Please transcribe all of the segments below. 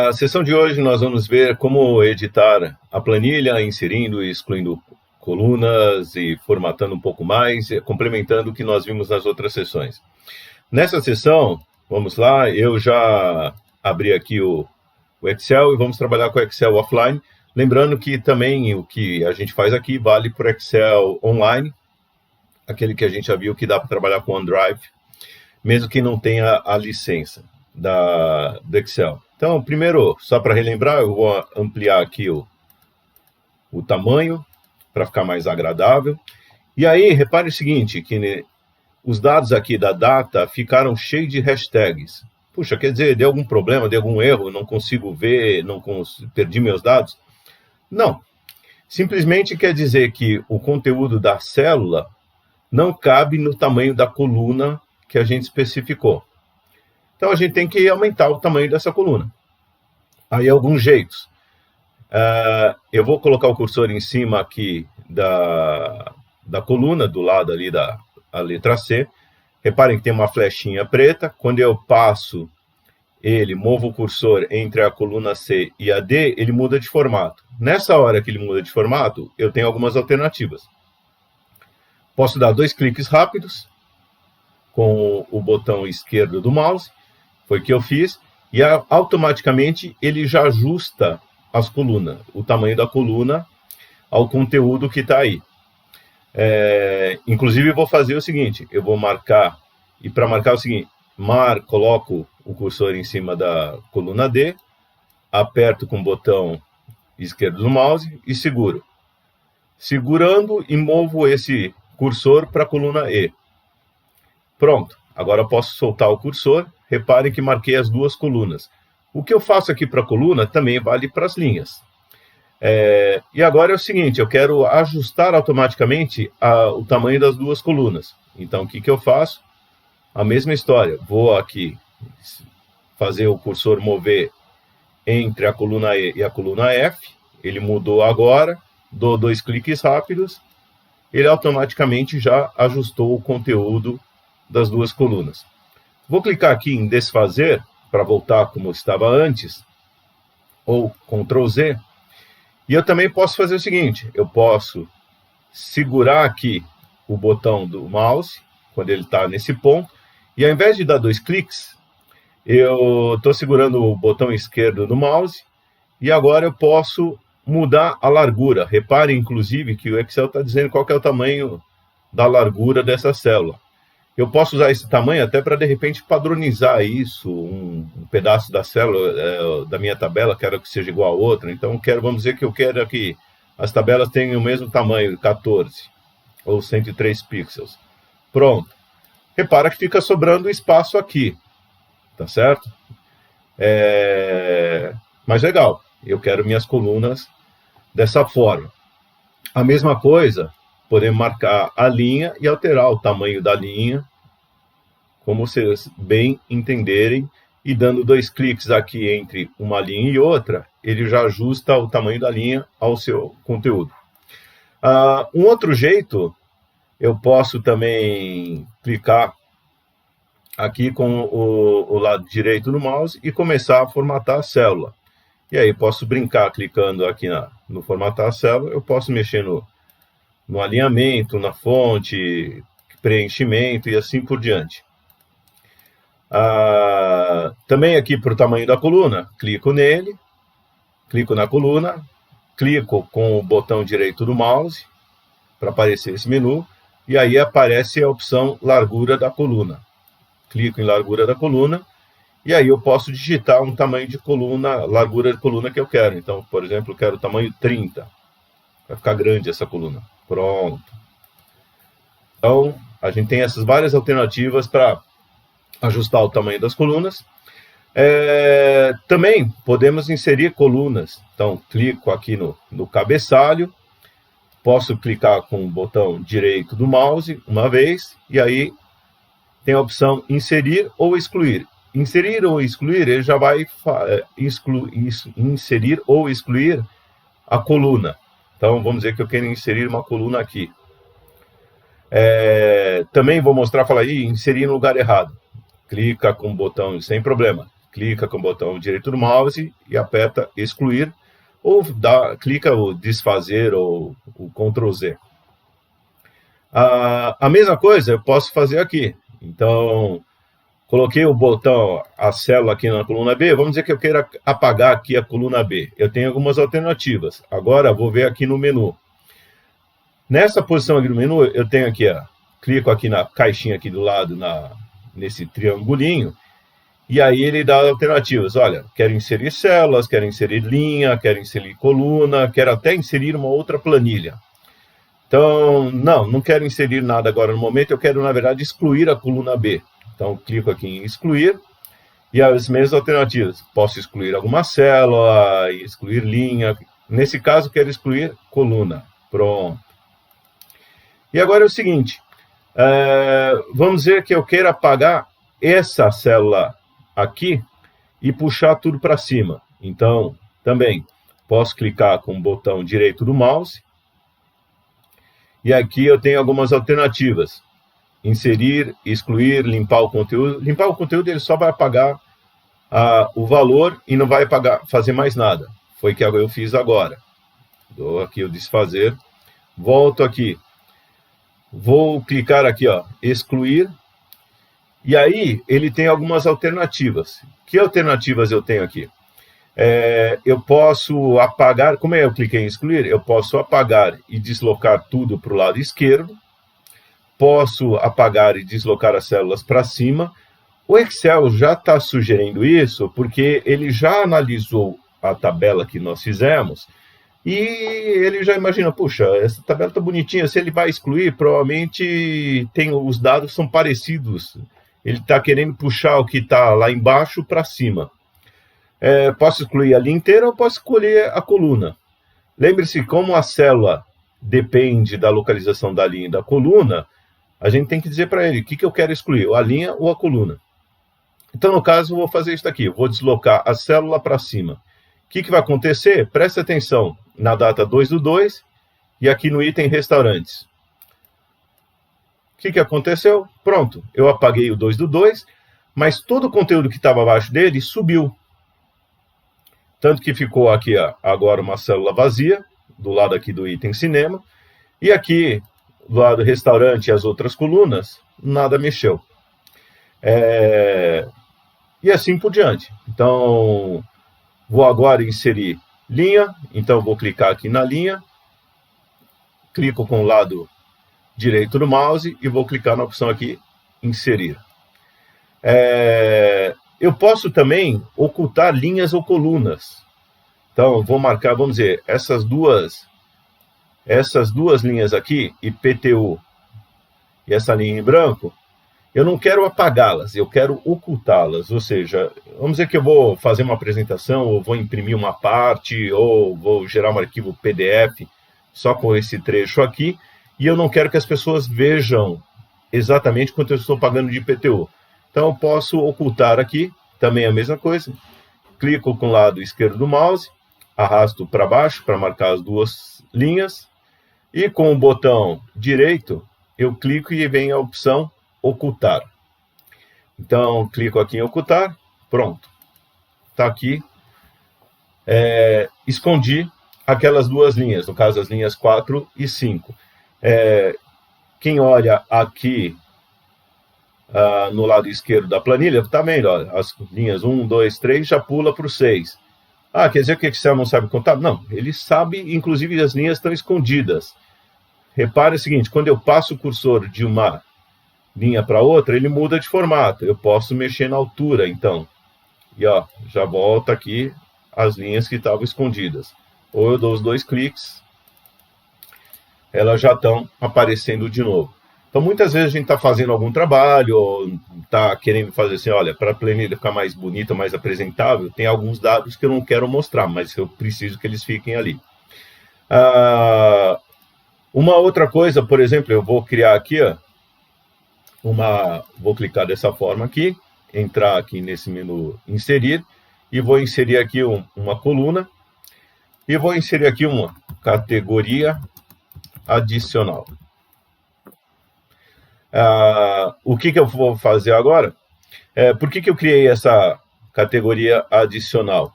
Na sessão de hoje, nós vamos ver como editar a planilha, inserindo e excluindo colunas e formatando um pouco mais, complementando o que nós vimos nas outras sessões. Nessa sessão, vamos lá, eu já abri aqui o Excel e vamos trabalhar com o Excel offline. Lembrando que também o que a gente faz aqui vale para o Excel online, aquele que a gente já viu que dá para trabalhar com OneDrive, mesmo que não tenha a licença do Excel. Então, primeiro, só para relembrar, eu vou ampliar aqui o tamanho para ficar mais agradável. E aí, repare o seguinte, que os dados aqui da data ficaram cheios de hashtags. Puxa, quer dizer, deu algum problema, deu algum erro, não consigo ver, perdi meus dados? Não. Simplesmente quer dizer que o conteúdo da célula não cabe no tamanho da coluna que a gente especificou. Então, a gente tem que aumentar o tamanho dessa coluna. Aí, alguns jeitos. Eu vou colocar o cursor em cima aqui da coluna, do lado ali da letra C. Reparem que tem uma flechinha preta. Quando eu passo ele, movo o cursor entre a coluna C e a D, ele muda de formato. Nessa hora que ele muda de formato, eu tenho algumas alternativas. Posso dar 2 cliques rápidos com o botão esquerdo do mouse. Foi o que eu fiz, e automaticamente ele já ajusta as colunas, o tamanho da coluna ao conteúdo que está aí. Inclusive, eu vou fazer o seguinte, eu vou marcar, e para marcar o seguinte, coloco o cursor em cima da coluna D, aperto com o botão esquerdo do mouse e seguro. Segurando e movo esse cursor para a coluna E. Pronto, agora eu posso soltar o cursor. Reparem que marquei as 2 colunas. O que eu faço aqui para a coluna também vale para as linhas. E agora é o seguinte, eu quero ajustar automaticamente o tamanho das 2 colunas. Então, o que eu faço? A mesma história. Vou aqui fazer o cursor mover entre a coluna E e a coluna F. Ele mudou agora. Dou 2 cliques rápidos. Ele automaticamente já ajustou o conteúdo das 2 colunas. Vou clicar aqui em desfazer, para voltar como estava antes, ou Ctrl Z. E eu também posso fazer o seguinte, eu posso segurar aqui o botão do mouse, quando ele está nesse ponto, e ao invés de dar 2 cliques, eu estou segurando o botão esquerdo do mouse, e agora eu posso mudar a largura. Reparem, inclusive, que o Excel está dizendo qual que é o tamanho da largura dessa célula. Eu posso usar esse tamanho até para, de repente, padronizar isso, um pedaço da célula, da minha tabela, quero que seja igual a outra. Então, vamos dizer que eu quero que as tabelas tenham o mesmo tamanho, 14 ou 103 pixels. Pronto. Repara que fica sobrando espaço aqui, tá certo? Mas legal, eu quero minhas colunas dessa forma. A mesma coisa, podemos marcar a linha e alterar o tamanho da linha, como vocês bem entenderem, e dando 2 cliques aqui entre uma linha e outra, ele já ajusta o tamanho da linha ao seu conteúdo. Um outro jeito, eu posso também clicar aqui com o lado direito do mouse e começar a formatar a célula. E aí posso brincar clicando aqui no formatar a célula, eu posso mexer no alinhamento, na fonte, preenchimento e assim por diante. Também aqui para o tamanho da coluna, clico nele, clico na coluna, clico com o botão direito do mouse para aparecer esse menu, e aí aparece a opção largura da coluna. Clico em largura da coluna, e aí eu posso digitar um tamanho de coluna, largura de coluna que eu quero. Então, por exemplo, eu quero o tamanho 30. Vai ficar grande essa coluna. Pronto. Então, a gente tem essas várias alternativas para ajustar o tamanho das colunas. Também podemos inserir colunas. Então, clico aqui no cabeçalho. Posso clicar com o botão direito do mouse uma vez. E aí tem a opção inserir ou excluir. Inserir ou excluir, ele já vai inserir ou excluir a coluna. Então, vamos dizer que eu quero inserir uma coluna aqui. Também vou mostrar, inserir no lugar errado. Clica com o botão, sem problema. clica com o botão direito do mouse e aperta excluir, ou clica o desfazer ou o Ctrl Z. A mesma coisa eu posso fazer aqui. Então, coloquei o botão, a célula aqui na coluna B, vamos dizer que eu queira apagar aqui a coluna B. Eu tenho algumas alternativas. Agora, vou ver aqui no menu. Nessa posição aqui no menu, eu tenho aqui, clico aqui na caixinha aqui do lado, nesse triangulinho, e aí ele dá alternativas. Olha, quero inserir células, quero inserir linha, quero inserir coluna, quero até inserir uma outra planilha. Então, não quero inserir nada agora no momento, eu quero, na verdade, excluir a coluna B. Então, clico aqui em excluir, e as mesmas alternativas. Posso excluir alguma célula, excluir linha. Nesse caso, quero excluir coluna. Pronto. E agora é o seguinte, vamos dizer que eu queira apagar essa célula aqui e puxar tudo para cima. Então, também posso clicar com o botão direito do mouse, e aqui eu tenho algumas alternativas. Inserir, excluir, limpar o conteúdo. Limpar o conteúdo ele só vai apagar o valor e não vai fazer mais nada. Foi o que eu fiz agora. Dou aqui o desfazer. Volto aqui. Vou clicar aqui, excluir. E aí ele tem algumas alternativas. Que alternativas eu tenho aqui? Eu posso apagar, como eu cliquei em excluir, eu posso apagar e deslocar tudo para o lado esquerdo. Posso apagar e deslocar as células para cima. O Excel já está sugerindo isso, porque ele já analisou a tabela que nós fizemos, e ele já imagina, puxa, essa tabela está bonitinha, se ele vai excluir, provavelmente os dados são parecidos. Ele está querendo puxar o que está lá embaixo para cima. Posso excluir a linha inteira ou posso escolher a coluna. Lembre-se, como a célula depende da localização da linha e da coluna, a gente tem que dizer para ele o que eu quero excluir, a linha ou a coluna. Então, no caso, eu vou fazer isso aqui. Eu vou deslocar a célula para cima. O que vai acontecer? Presta atenção na data 2/2 e aqui no item restaurantes. O que aconteceu? Pronto, eu apaguei o 2/2, mas todo o conteúdo que estava abaixo dele subiu. Tanto que ficou aqui agora uma célula vazia, do lado aqui do item cinema, e aqui do lado restaurante e as outras colunas, nada mexeu. E assim por diante. Então, vou agora inserir linha, então vou clicar aqui na linha, clico com o lado direito do mouse e vou clicar na opção aqui, inserir. Eu posso também ocultar linhas ou colunas. Então, vou marcar, vamos dizer, essas duas linhas aqui, IPTU e essa linha em branco, eu não quero apagá-las, eu quero ocultá-las. Ou seja, vamos dizer que eu vou fazer uma apresentação, ou vou imprimir uma parte, ou vou gerar um arquivo PDF só com esse trecho aqui, e eu não quero que as pessoas vejam exatamente quanto eu estou pagando de IPTU. Então, eu posso ocultar aqui, também a mesma coisa. Clico com o lado esquerdo do mouse, arrasto para baixo para marcar as duas linhas, e com o botão direito, eu clico e vem a opção ocultar. Então, clico aqui em ocultar, pronto. Está aqui. Escondi aquelas duas linhas, no caso as linhas 4 e 5. Quem olha aqui no lado esquerdo da planilha, está vendo, ó, as linhas 1, 2, 3 já pula para o 6. Quer dizer que o Excel não sabe contar? Não, ele sabe, inclusive as linhas estão escondidas. Repare o seguinte, quando eu passo o cursor de uma linha para outra, ele muda de formato. Eu posso mexer na altura, então. E já volta aqui as linhas que estavam escondidas. Ou eu dou os 2 cliques, elas já estão aparecendo de novo. Então, muitas vezes a gente está fazendo algum trabalho, ou está querendo fazer assim, olha, para a planilha ficar mais bonita, mais apresentável, tem alguns dados que eu não quero mostrar, mas eu preciso que eles fiquem ali. Uma outra coisa, por exemplo, eu vou criar aqui, vou clicar dessa forma aqui, entrar aqui nesse menu inserir, e vou inserir aqui uma coluna, e vou inserir aqui uma categoria adicional. O que eu vou fazer agora? Por que eu criei essa categoria adicional.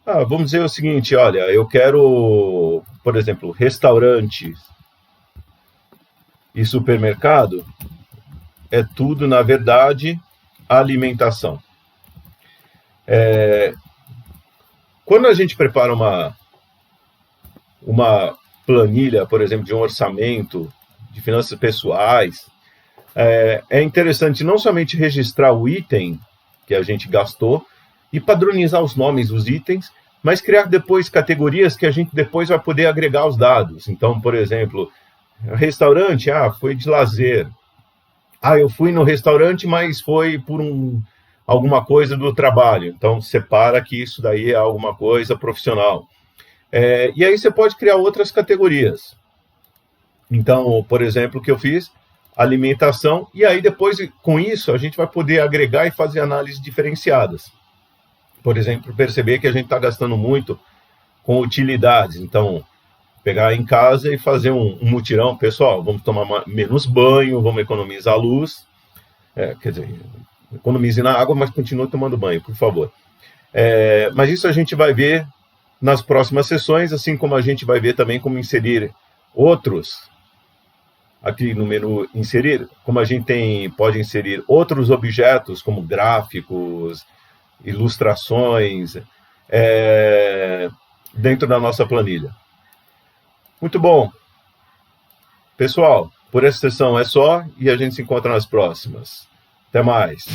Vamos dizer o seguinte, olha, eu quero, por exemplo, restaurantes e supermercado, é tudo, na verdade, alimentação. Quando a gente prepara uma planilha, por exemplo, de um orçamento, de finanças pessoais, é interessante não somente registrar o item que a gente gastou e padronizar os nomes dos itens, mas criar depois categorias que a gente depois vai poder agregar os dados. Então, por exemplo, restaurante, foi de lazer. Eu fui no restaurante, mas foi por alguma coisa do trabalho. Então, separa que isso daí é alguma coisa profissional. E aí você pode criar outras categorias. Então, por exemplo, o que eu fiz? Alimentação. E aí depois, com isso, a gente vai poder agregar e fazer análises diferenciadas. Por exemplo, perceber que a gente está gastando muito com utilidades. Então, pegar em casa e fazer um mutirão. Pessoal, vamos tomar menos banho, vamos economizar luz. Quer dizer, economize na água, mas continue tomando banho, por favor. Mas isso a gente vai ver nas próximas sessões, assim como a gente vai ver também como inserir outros, aqui no menu inserir, como a gente pode inserir outros objetos, como gráficos, ilustrações, dentro da nossa planilha. Muito bom. Pessoal, por essa sessão é só e a gente se encontra nas próximas. Até mais.